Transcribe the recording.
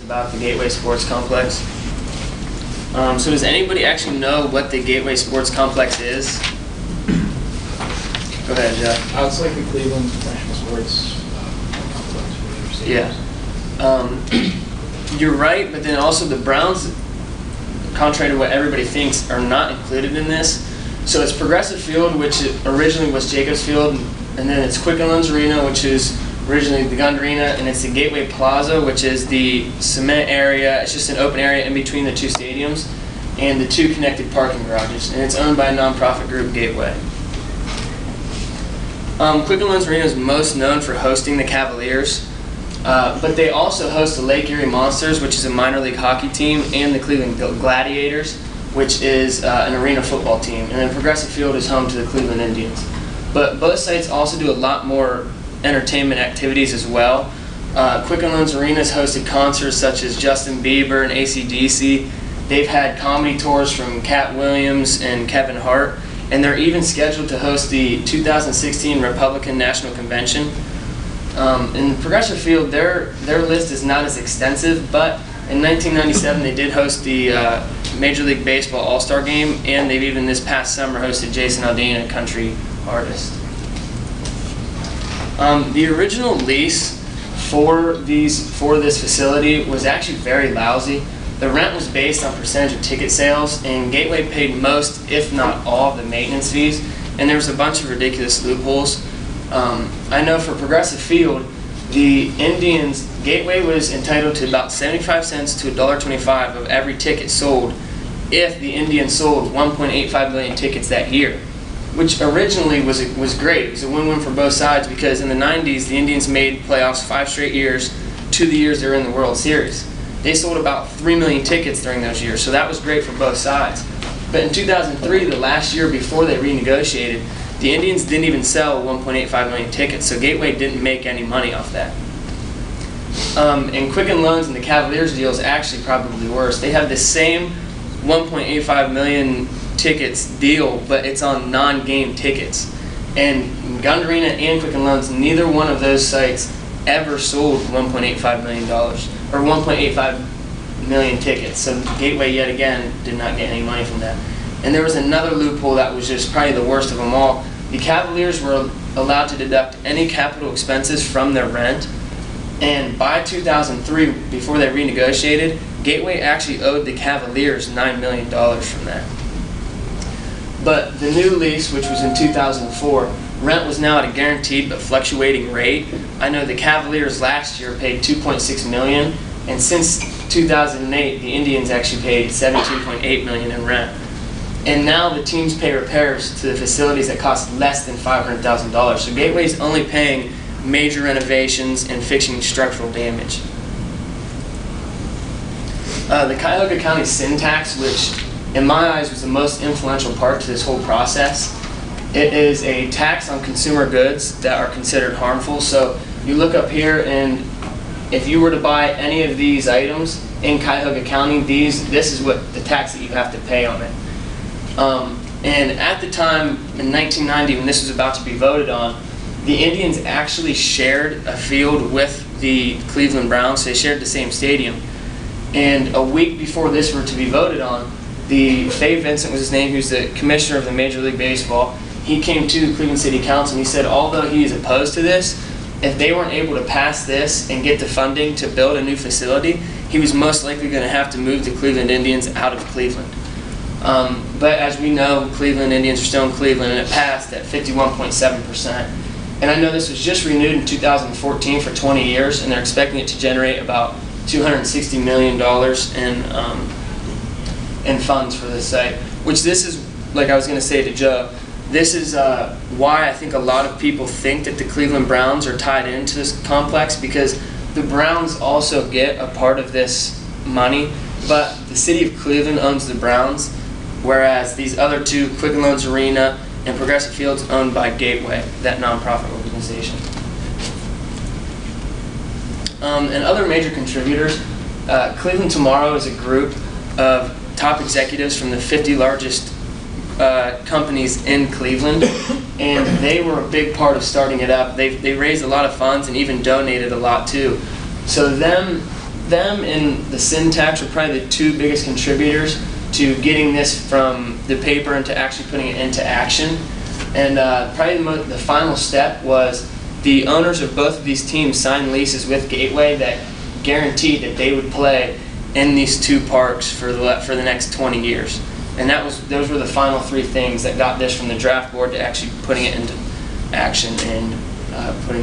about the Gateway Sports Complex. So does anybody actually know what the Gateway Sports Complex is? Go ahead, Jeff. It's like the Cleveland Professional Sports Complex. Yeah. You're right, but then also the Browns, contrary to what everybody thinks, are not included in this. So it's Progressive Field, which originally was Jacobs Field, and then it's Quicken Loans Arena, which is originally the Gun Arena, and it's the Gateway Plaza, which is the cement area. It's just an open area in between the two stadiums and the two connected parking garages, and it's owned by a nonprofit group, Gateway. Quicken Loans Arena is most known for hosting the Cavaliers, but they also host the Lake Erie Monsters, which is a minor league hockey team, and the Cleveland Gladiators, which is an arena football team. And then Progressive Field is home to the Cleveland Indians. But both sites also do a lot more entertainment activities as well. Quicken Loans Arena has hosted concerts such as Justin Bieber and AC/DC. They've had comedy tours from Cat Williams and Kevin Hart, and they're even scheduled to host the 2016 Republican National Convention. In Progressive Field, their list is not as extensive, but in 1997 they did host the Major League Baseball All-Star Game, and they've even this past summer hosted Jason Aldean, a country artist. The original lease for this facility was actually very lousy. The rent was based on percentage of ticket sales, and Gateway paid most, if not all, of the maintenance fees, and there was a bunch of ridiculous loopholes. I know for Progressive Field, the Indians, Gateway was entitled to about 75 cents to $1.25 of every ticket sold if the Indians sold 1.85 million tickets that year, which originally was great. It was a win-win for both sides because in the 90s, the Indians made playoffs 5 straight years, 2 of the years they were in the World Series. They sold about 3 million tickets during those years, so that was great for both sides. But in 2003, the last year before they renegotiated, the Indians didn't even sell 1.85 million tickets, so Gateway didn't make any money off that. And Quicken Loans and the Cavaliers deal is actually probably worse. They have the same 1.85 million tickets deal, but it's on non-game tickets. And Gun Arena and Quicken Loans, neither one of those sites ever sold $1.85 million or 1.85 million tickets. So Gateway, yet again, did not get any money from that. And there was another loophole that was just probably the worst of them all. The Cavaliers were allowed to deduct any capital expenses from their rent, and by 2003, before they renegotiated, Gateway actually owed the Cavaliers $9 million from that. But the new lease, which was in 2004, rent was now at a guaranteed but fluctuating rate. I know the Cavaliers last year paid $2.6 million, and since 2008, the Indians actually paid $17.8 million in rent. And now the teams pay repairs to the facilities that cost less than $500,000. So Gateway's only paying major renovations and fixing structural damage. The Cuyahoga County sin tax, which in my eyes was the most influential part to this whole process, it is a tax on consumer goods that are considered harmful. So you look up here, and if you were to buy any of these items in Cuyahoga County, this is what the tax that you have to pay on it. And at the time, in 1990, when this was about to be voted on, the Indians actually shared a field with the Cleveland Browns. They shared the same stadium. And a week before this were to be voted on, Fay Vincent was his name, who's the commissioner of the Major League Baseball. He came to the Cleveland City Council and he said, although he is opposed to this, if they weren't able to pass this and get the funding to build a new facility, he was most likely going to have to move the Cleveland Indians out of Cleveland. But as we know, Cleveland Indians are still in Cleveland, and it passed at 51.7%. And I know this was just renewed in 2014 for 20 years, and they're expecting it to generate about $260 million in funds for this site. Which this is, like I was going to say to Joe, this is why I think a lot of people think that the Cleveland Browns are tied into this complex, because the Browns also get a part of this money, but the city of Cleveland owns the Browns, whereas these other two, Quicken Loans Arena and Progressive Fields, owned by Gateway, that nonprofit organization. And other major contributors, Cleveland Tomorrow is a group of top executives from the 50 largest companies in Cleveland, and they were a big part of starting it up. They raised a lot of funds and even donated a lot too. So them them and the syntax were probably the two biggest contributors to getting this from the paper into actually putting it into action. And probably the final step was the owners of both of these teams signed leases with Gateway that guaranteed that they would play in these two parks for the next 20 years. And those were the final three things that got this from the draft board to actually putting it into action and putting it